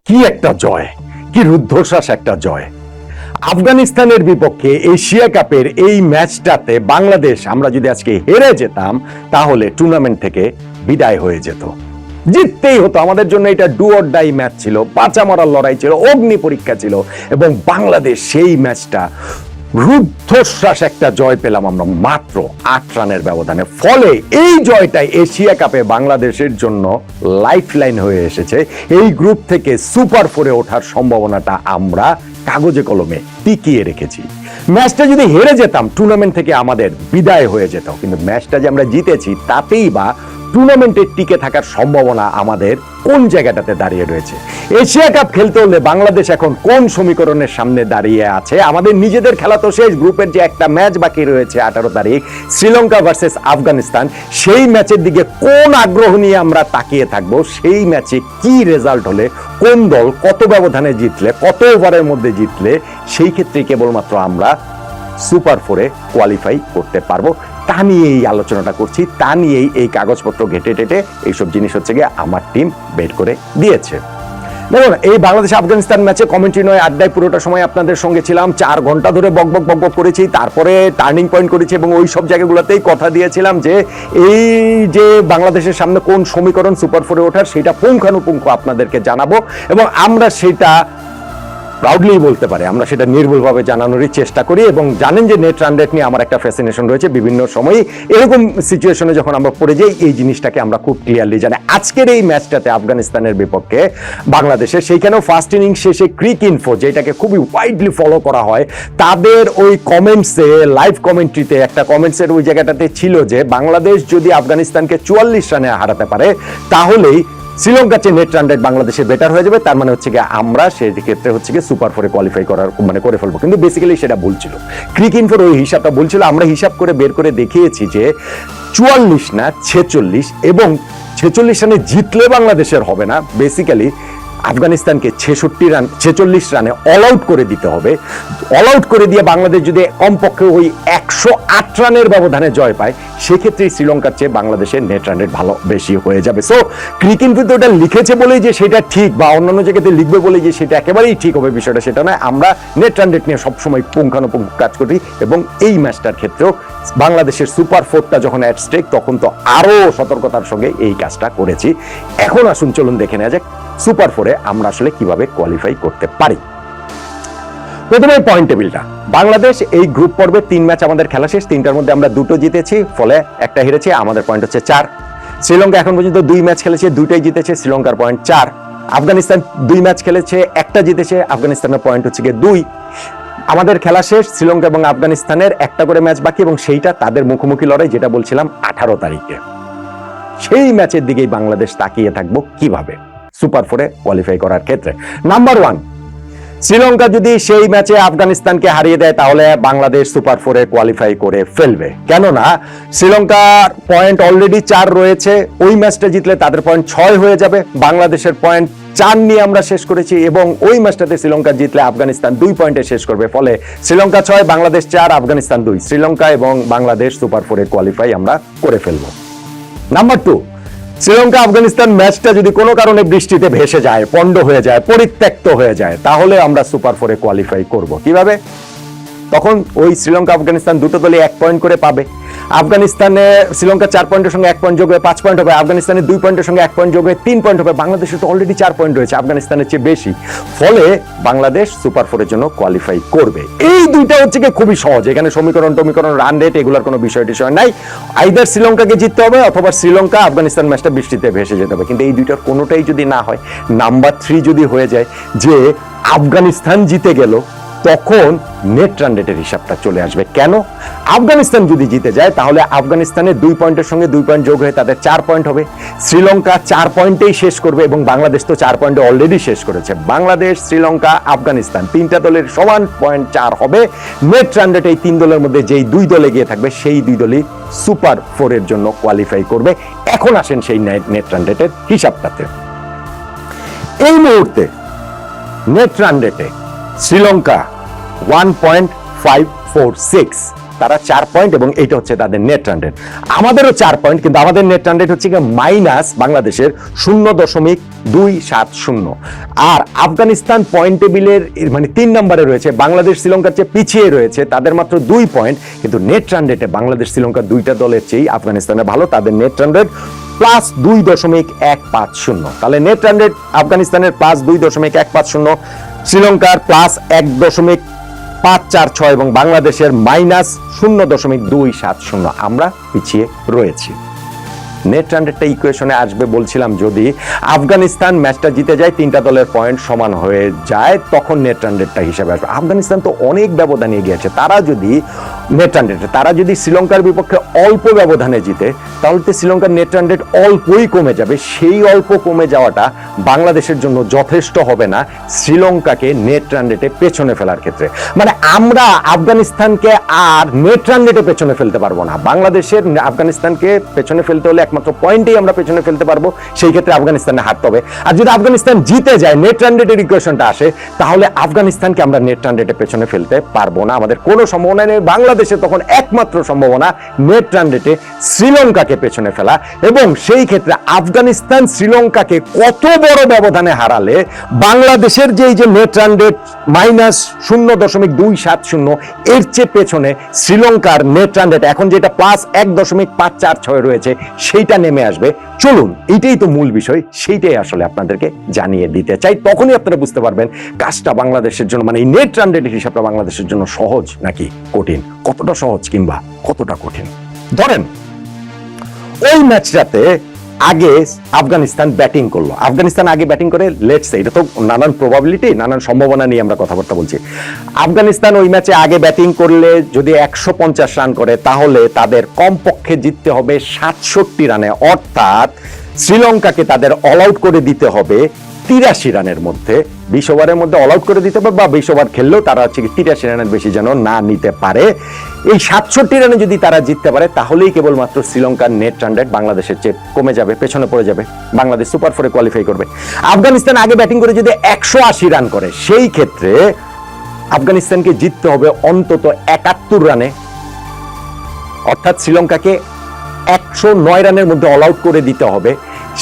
কি একটা জয়, কি রুদ্ধশ্বাস একটা জয়। আফগানিস্তানের বিপক্ষে এশিয়া কাপের এই ম্যাচটাতে বাংলাদেশ আমরা যদি আজকে হেরে যেতাম তাহলে টুর্নামেন্ট থেকে বিদায় হয়ে যেত। জিততেই হতো, আমাদের জন্য এটা ডু অর ডাই ম্যাচ ছিল, বাঁচা মরার লড়াই ছিল, অগ্নি পরীক্ষা ছিল, এবং বাংলাদেশ সেই ম্যাচটা রুদ্ধশ্বাস একটা জয় পেলাম আমরা মাত্র 8 রানের ব্যবধানে। ফলে এই জয়টাই এশিয়া কাপে বাংলাদেশের জন্য লাইফলাইন হয়ে এসেছে। এই গ্রুপ থেকে সুপার 4-এ ওঠার সম্ভাবনাটা আমরা কাগজে কলমে টিকিয়ে রেখেছি। ম্যাচটা যদি হেরে যেতাম টুর্নামেন্ট থেকে আমাদের বিদায় হয়ে যেত, কিন্তু ম্যাচটা যে আমরা জিতেছি তাতেই বা টুর্নামেন্টে টিকে থাকার সম্ভাবনা আমাদের কোন জায়গাটাতে দাঁড়িয়ে রয়েছে। এশিয়া কাপ খেলতে হলে বাংলাদেশ এখন কোন সমীকরণের সামনে দাঁড়িয়ে আছে? আমাদের নিজেদের খেলা তো শেষ, গ্রুপের যে একটা ম্যাচ বাকি রয়েছে 18 তারিখ শ্রীলঙ্কা ভার্সেস আফগানিস্তান, সেই ম্যাচের দিকে কোন আগ্রহ নিয়ে আমরা তাকিয়ে থাকবো? সেই ম্যাচে কি রেজাল্ট হলে, কোন দল কত ব্যবধানে জিতলে, কত ওভারের মধ্যে জিতলে সেই ক্ষেত্রে কেবলমাত্র আমরা সুপার 4-এ কোয়ালিফাই করতে পারবো, তা নিয়েই আলোচনাটা করছি। তা নিয়েই এই কাগজপত্র ঘেটে টেটে এইসব জিনিস হচ্ছে গিয়ে আমার টিম বের করে দিয়েছে। দেখুন, এই বাংলাদেশ আফগানিস্তান ম্যাচে কমেন্ট্রি নয় আড্ডায় পুরোটা সময় আপনাদের সঙ্গে ছিলাম। 4 ঘন্টা ধরে বকবক করেছি, তারপরে টার্নিং পয়েন্ট করেছি এবং ওই সব জায়গাগুলোতেই কথা দিয়েছিলাম যে এই যে বাংলাদেশের সামনে কোন সমীকরণ সুপার 4-এ ওঠার সেটা পুঙ্খানুপুঙ্খ আপনাদেরকে জানাবো, এবং আমরা সেটা প্রাউডলি বলতে পারে আমরা সেটা নির্ভুলভাবে জানানোরই চেষ্টা করি। এবং জানেন যে নেট রান রেট নিয়ে আমার একটা ফ্যাসিনেশন রয়েছে। বিভিন্ন সময় এরকম সিচুয়েশনে যখন আমরা পড়ে যাই এই জিনিসটাকে আমরা খুব ক্লিয়ারলি জানি। আজকের এই ম্যাচটাতে আফগানিস্তানের বিপক্ষে বাংলাদেশের সেইখানেও ফার্স্ট ইনিংস শেষে ক্রিক ইনফো, যেটাকে খুবই ওয়াইডলি ফলো করা হয়, তাদের ওই কমেন্টসে, লাইভ কমেন্ট্রিতে একটা কমেন্টসের ওই জায়গাটাতে ছিল যে বাংলাদেশ যদি আফগানিস্তানকে 44 রানে হারাতে পারে তাহলেই শ্রীলঙ্কার চেয়ে নেট রান রেট বাংলাদেশের বেটার হয়ে যাবে। তার মানে হচ্ছে গিয়ে আমরা সেই ক্ষেত্রে হচ্ছে গিয়ে সুপার 4-এ কোয়ালিফাই করার করে ফেলবো। কিন্তু বেসিক্যালি সেটা ভুল ছিল। ক্রিক ইনফোর ওই হিসাবটা ভুল ছিল। আমরা হিসাব করে বের করে দেখিয়েছি যে 44 না 46, এবং 46 রানে জিতলে বাংলাদেশের হবে না। বেসিক্যালি আফগানিস্তানকে 46 রানে অল আউট করে দিতে হবে। অল আউট করে দিয়ে বাংলাদেশ যদি কমপক্ষে ওই 108 রানের ব্যবধানে জয় পায়, সেক্ষেত্রে শ্রীলঙ্কার চেয়ে বাংলাদেশের নেট রান রেট ভালো বেশি হয়ে যাবে। সো ক্রিকেট কিন্তু ওটা লিখেছে বলেই যে সেটা ঠিক, বা অন্যান্য জায়গাতে লিখবে বলেই যে সেটা একেবারেই ঠিক হবে বিষয়টা সেটা নয়। আমরা নেট রান রেট নিয়ে সবসময় পুঙ্খানুপুঙ্খ কাজ করি, এবং এই ম্যাচটার ক্ষেত্রেও বাংলাদেশের সুপার 4টা যখন অ্যাট স্টেক তখন তো আরো সতর্কতার সঙ্গে এই কাজটা করেছি। এখন আসুন চলুন দেখে নেওয়া যাক সুপার 4-এ আমরা আসলে কিভাবে কোয়ালিফাই করতে পারি। প্রথমে পয়েন্ট টেবিলটা। বাংলাদেশ এই গ্রুপ পর্বে 3 ম্যাচ আমাদের খেলা শেষ, 3টার মধ্যে আমরা 2টো জিতেছি, ফলে একটা হেরেছি, আমাদের পয়েন্ট হচ্ছে 4। শ্রীলঙ্কা এখন পর্যন্ত 2 ম্যাচ খেলেছে, 2টাই জিতেছে, শ্রীলঙ্কার পয়েন্ট 4। আফগানিস্তান 2 ম্যাচ খেলেছে, 1টা জিতেছে, আফগানিস্তানের পয়েন্ট হচ্ছে গিয়ে 2। আমাদের খেলা শেষ, শ্রীলঙ্কা এবং আফগানিস্তানের একটা করে ম্যাচ বাকি, এবং সেইটা তাদের মুখোমুখি লড়াই, যেটা বলছিলাম 18 তারিখে। সেই ম্যাচের দিকেই বাংলাদেশ তাকিয়ে থাকবো কিভাবে সুপার 4-এ কোয়ালিফাই করার ক্ষেত্রে। নাম্বার 1, শ্রীলঙ্কা যদি সেই ম্যাচে আফগানিস্তানকে হারিয়ে দেয় তাহলে বাংলাদেশ সুপার 4-এ কোয়ালিফাই করে ফেলবে। কেননা শ্রীলঙ্কার পয়েন্ট অলরেডি 4 রয়েছে, ওই ম্যাচটা জিতলে তাদের পয়েন্ট 6 হয়ে যাবে। বাংলাদেশের পয়েন্ট 4 নিয়ে আমরা শেষ করেছি, এবং ওই ম্যাচটাতে শ্রীলঙ্কা জিতলে আফগানিস্তান 2 পয়েন্টে শেষ করবে। ফলে শ্রীলঙ্কা 6, বাংলাদেশ 4, আফগানিস্তান 2। শ্রীলঙ্কা এবং বাংলাদেশ সুপার 4-এ কোয়ালিফাই আমরা করে ফেলবো। নাম্বার 2, শ্রীলঙ্কা আফগানিস্তান ম্যাচটা যদি কোনো কারণে বৃষ্টিতে ভেসে যায়, পণ্ড হয়ে যায়, পরিত্যক্ত হয়ে যায়, তাহলে আমরা সুপার 4-এ কোয়ালিফাই করব কিভাবে? তখন ওই শ্রীলঙ্কা আফগানিস্তান দুটো দলই 1 পয়েন্ট করে পাবে। আফগানিস্তানে শ্রীলঙ্কা 4 পয়েন্টের সঙ্গে 1 পয়েন্ট যোগ হয়ে 5 পয়েন্ট হবে, আফগানিস্তানের 2 পয়েন্টের সঙ্গে 1 পয়েন্ট যোগ হয়ে 3 পয়েন্ট হবে। বাংলাদেশের তো অলরেডি 4 পয়েন্ট রয়েছে, আফগানিস্তানের চেয়ে বেশি। ফলে বাংলাদেশ সুপার 4-এর জন্য কোয়ালিফাই করবে। এই দুইটা হচ্ছে কি খুবই সহজ, এখানে সমীকরণ রান রেট এগুলোর কোনো বিষয় নাই। আইদার শ্রীলঙ্কাকে জিততে হবে অথবা শ্রীলঙ্কা আফগানিস্তান ম্যাচটা বৃষ্টিতে ভেসে যেতে হবে। কিন্তু এই দুইটার কোনোটাই যদি না হয়, নাম্বার 3 যদি হয়ে যায় যে আফগানিস্তান জিতে গেল, তখন নেট রান রেটের হিসাবটা চলে আসবে। কেন? আফগানিস্তান যদি জিতে যায় তাহলে আফগানিস্তানের 2 পয়েন্টের সঙ্গে 2 পয়েন্ট যোগ হয়ে তাদের 4 পয়েন্ট হবে। শ্রীলঙ্কা 4 পয়েন্টেই শেষ করবে, এবং বাংলাদেশ তো 4 পয়েন্টে অলরেডি শেষ করেছে। বাংলাদেশ, শ্রীলঙ্কা, আফগানিস্তান 3টা দলের সমান পয়েন্ট 4 হবে। নেট রান রেট এই 3 দলের মধ্যে যেই 2 দলে গিয়ে থাকবে সেই 2 দলই সুপার 4-এর জন্য কোয়ালিফাই করবে। এখন আসেন সেই নেট রান রেটের হিসাবটাতে। এই মুহূর্তে নেট রান রেটে শ্রীলঙ্কা 1.546, তারা 4 পয়েন্ট এবং এইটা হচ্ছে তাদের নেট রান রেট। আমাদেরও 4 পয়েন্ট, কিন্তু আমাদের নেট রান রেট হচ্ছে কি মাইনাস বাংলাদেশের 0.270। আর আফগানিস্তান পয়েন্ট টেবিলের মানে 3 নম্বরে রয়েছে, বাংলাদেশ শ্রীলঙ্কার চেয়ে পিছিয়ে রয়েছে, তাদের মাত্র 2 পয়েন্ট, কিন্তু নেট রান রেটে বাংলাদেশ শ্রীলঙ্কা দুইটা দলের চেয়ে আফগানিস্তানের ভালো, তাদের নেট রান রেট প্লাস 2.150। তাহলে নেট রান রেট আফগানিস্তানের প্লাস 2.150, শ্রীলঙ্কার প্লাস 1.546 এবং বাংলাদেশের মাইনাস 0.270। আমরা পিছিয়ে রয়েছি। নেট রান রেটটা ইকুয়েশনে আসবে বলছিলাম, যদি আফগানিস্তান ম্যাচটা জিতে যায়, 3টা দলের পয়েন্ট সমান হয়ে যায়, তখন নেট রান রেটটা হিসাবে আসবে। আফগানিস্তান তো অনেক ব্যবধানে এগিয়ে আছে, তারা যদি নেট রান রেটে তারা যদি শ্রীলঙ্কার বিপক্ষে অল্প ব্যবধানে জিতে, তাহলে তো শ্রীলঙ্কার নেট রান রেট অল্পই কমে যাবে। সেই অল্প কমে যাওয়াটা বাংলাদেশের জন্য যথেষ্ট হবে না শ্রীলঙ্কাকে নেট রান রেটে পেছনে ফেলার ক্ষেত্রে। মানে আমরা আফগানিস্তানকে আর নেট রান রেটে পেছনে ফেলতে পারবো না। বাংলাদেশের আফগানিস্তানকে পেছনে ফেলতে হলে একমাত্র পয়েন্টেই আমরা পেছনে ফেলতে পারবো, সেই ক্ষেত্রে আফগানিস্তানে হারতে হবে। আর যদি আফগানিস্তান জিতে যায়, নেট রান রেটের ইকুয়েশনটা আসে, তাহলে আফগানিস্তানকে আমরা নেট রান রেটে পেছনে ফেলতে পারবো না। আমাদের কোনো সম্ভাবনা নেই। বাংলাদেশে তখন একমাত্র সম্ভাবনা নেট রান রেটে শ্রীলঙ্কাকে পেছনে ফেলা, এবং সেই ক্ষেত্রে আফগানিস্তান শ্রীলঙ্কাকে কত বড় ব্যবধানে হারালে বাংলাদেশের যে নেট রান রেট মাইনাস 0.270, এর চেয়ে পেছনে শ্রীলঙ্কার নেট রান রেট এখন যেটা প্লাস 1.546 রয়েছে, সেইটা নেমে আসবে। চলুন, এইটাই তো মূল বিষয়, সেইটাই আসলে আপনাদেরকে জানিয়ে দিতে চাই। তখনই আপনারা বুঝতে পারবেন কাজটা বাংলাদেশের জন্য, মানে এই নেট রান রেটের হিসাবটা বাংলাদেশের জন্য সহজ নাকি কঠিন, কতটা সহজ কিংবা কতটা কঠিন। ধরেন ওই ম্যাচটাতে আগে আফগানিস্তান ব্যাটিং করলো, আফগানিস্তান আগে ব্যাটিং করে, লেটস সে, এটা তো নানান প্রবাবিলিটি, নানান সম্ভাবনা নিয়ে আমরা কথাবার্তা বলছি। আফগানিস্তান ওই ম্যাচে আগে ব্যাটিং করলে যদি 150 রান করে, তাহলে তাদের কমপক্ষে জিততে হবে 67 রানে, অর্থাৎ শ্রীলঙ্কাকে তাদের অল আউট করে দিতে হবে 83 রানের মধ্যে। 20 ওভারের মধ্যে অল আউট করে দিতে হবে, বা 20 ওভার খেললেও তারা হচ্ছে 83 রানের বেশি যেন না নিতে পারে। এই 67 রানে যদি তারা জিততে পারে, তাহলেই কেবলমাত্র শ্রীলঙ্কার নেট রান রেট বাংলাদেশের চেয়ে কমে যাবে, পেছনে পড়ে যাবে, বাংলাদেশ সুপার 4-এ কোয়ালিফাই করবে। আফগানিস্তান আগে ব্যাটিং করে যদি 180 রান করে, সেই ক্ষেত্রে আফগানিস্তানকে জিততে হবে অন্তত 71 রানে, অর্থাৎ শ্রীলঙ্কাকে 109 রানের মধ্যে অল আউট করে দিতে হবে।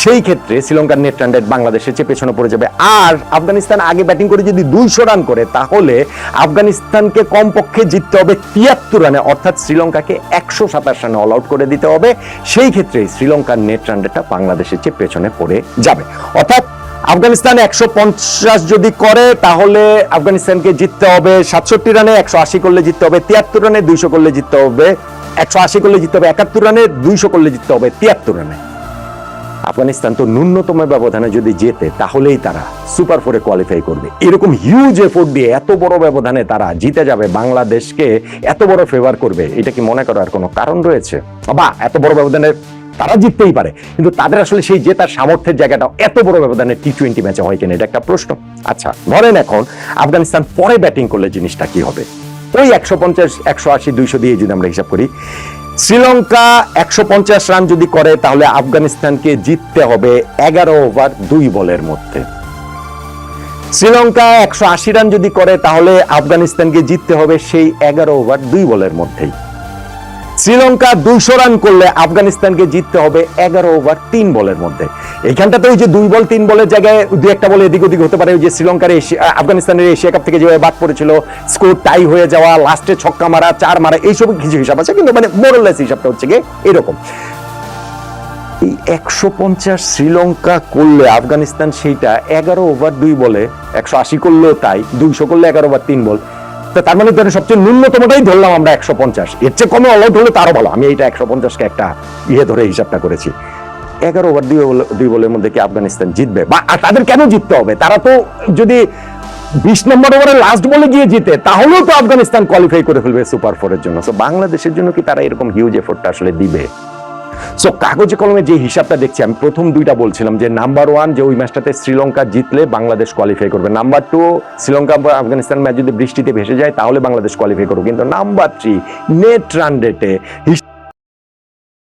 সেই ক্ষেত্রে শ্রীলঙ্কার নেট রান রেট বাংলাদেশের চেয়ে পেছনে পড়ে যাবে। আর আফগানিস্তান আগে ব্যাটিং করে যদি 200 রান করে, তাহলে আফগানিস্তানকে কমপক্ষে জিততে হবে 73 রানে, অর্থাৎ শ্রীলঙ্কাকে 127 রানে অল আউট করে দিতে হবে। সেই ক্ষেত্রে শ্রীলঙ্কার নেট রান রেটটা বাংলাদেশের চেয়ে পেছনে পড়ে যাবে। অর্থাৎ আফগানিস্তান 150 যদি করে, তাহলে আফগানিস্তানকে জিততে হবে 67 রানে, 180 করলে জিততে হবে 73 রানে, 200 করলে জিততে হবে 180 করলে জিততে হবে 71 রানে, 200 করলে জিততে হবে 73 রানে। আফগানিস্তান তো ন্যূনতম ব্যবধানে যদি জেতে, তাহলেই তারা সুপার 4-এ কোয়ালিফাই করবে। এরকম হিউজ এফোর্ট দিয়ে এত বড় ব্যবধানে তারা জিতে যাবে, বাংলাদেশকে এত বড় ফেভার করবে, এটা কি মনে করার কোনো কারণ রয়েছে? বা এত বড় ব্যবধানে তারা জিততেই পারে, কিন্তু তাদের আসলে সেই জেতার সামর্থ্যের জায়গাটা এত বড় ব্যবধানে টি-20 ম্যাচে হয় কিনা, এটা একটা প্রশ্ন। আচ্ছা, ধরেন এখন আফগানিস্তান পরে ব্যাটিং করলে জিনিসটা কি হবে? ওই 150, 180, 200 দিয়ে যদি আমরা হিসাব করি, শ্রীলঙ্কা 150 রান যদি করে, তাহলে আফগানিস্তানকে জিততে হবে 11 ওভার 2 বলের মধ্যে। শ্রীলঙ্কা 180 রান যদি করে, তাহলে আফগানিস্তানকে জিততে হবে সেই 11 ওভার 2 বলের মধ্যেই। শ্রীলঙ্কা 200 রান করলে আফগানিস্তানকে জিততে হবে 11 ওভার 3 বলের মধ্যে। এইখানটাতে ওই যে 2 বল 3 বলের জায়গায় 2-1টা বল এদিক ওদিক হতে পারে। ওই যে শ্রীলঙ্কার আফগানিস্তানের এশিয়া কাপ থেকে যেভাবে বাদ পড়েছিল, স্কোর টাই হয়ে যাওয়া, লাস্টে ছক্কা মারা, 4 মারা, এইসব কিছু হিসাব আছে, কিন্তু মানে মোরাললেস হিসাবটা হচ্ছে গিয়ে এরকম। এই 150 শ্রীলঙ্কা করলে আফগানিস্তান সেইটা 11 ওভার 2 বলে, 180 করলেও তাই, 200 করলে 11 ওভার 3 বল, তার মানে সবচেয়ে ন্যূনতমটাই ধরলাম আমরা 150, এর চেয়ে কমে অল আউট হলে তারও ভালো। আমি এইটা 150কে একটা ধরে হিসাবটা করেছি। 11 ওভার 2 বলের মধ্যে কি আফগানিস্তান জিতবে? বা তাদের কেন জিততে হবে? তারা তো যদি 20 নম্বর ওভারে লাস্ট বলে গিয়ে জিতে, তাহলেও তো আফগানিস্তান কোয়ালিফাই করে ফেলবে সুপার 4-এর জন্য। সো বাংলাদেশের জন্য কি তারা এরকম হিউজ এফোর্টটা আসলে দিবে? সো কাগজে কলমে যে হিসাবটা দেখছি, আমি প্রথম 2টা বলছিলাম যে নাম্বার 1 যে ওই ম্যাচটাতে শ্রীলঙ্কা জিতলে বাংলাদেশ কোয়ালিফাই করবে, নাম্বার 2 শ্রীলঙ্কা বা আফগানিস্তান ম্যাচ যদি বৃষ্টিতে ভেসে যায়, তাহলে বাংলাদেশ কোয়ালিফাই করবে। কিন্তু নাম্বার 3 নেট রান রেটে